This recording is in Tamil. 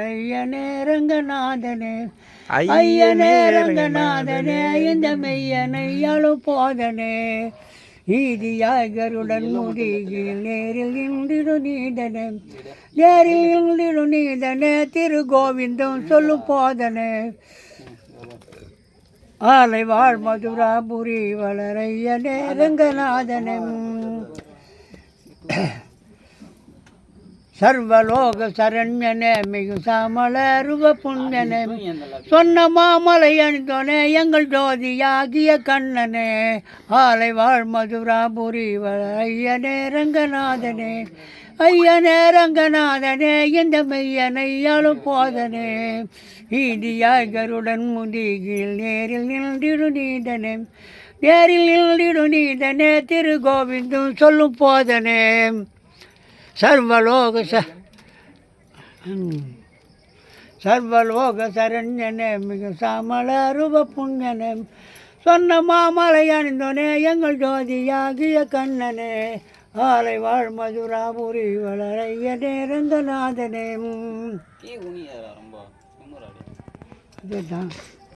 ஐயனே ரங்கநாதனே ஐயனே ரங்கநாதனே இந்த மெய்யனை அழுப்போதனே ஈதியாய் கருடன் முடியில் நேரில் இந்திரு நீதனே நேரில் இந்திரு நீதனே திரு கோவிந்தம் சொல்லு போதனே ஆலை வாழ் மதுராபுரி வளரையனே ரங்கநாதனே சர்வலோக சரண்யனே மிகு சாமல ரூப புண்ணியனே சொன்ன மாமலை அணிந்தோனே எங்கள் ஜோதியாகிய கண்ணனே ஆலை வாழ் மதுராபுரி ஐயனே ரங்கநாதனே ஐயனே ரங்கநாதனே இந்த மெய்யனை அழுப்போதனே ஈதியாய் கருடன் முதிகில் நேரில் நின்றிடு நீதனே நேரில் நின்றிடு நீதனே திரு கோவிந்தும் சொல்லும் போதனே சர்வலோக சரண்யனே மிக சாமல ரூப புண்ணியனே சொன்ன மாமலை அணிந்தோனே எங்கள் ஜோதியாகிய கண்ணனே ஆலை வாழ் மதுராபுரி வளரையனே ரங்கநாதனே அதுதான்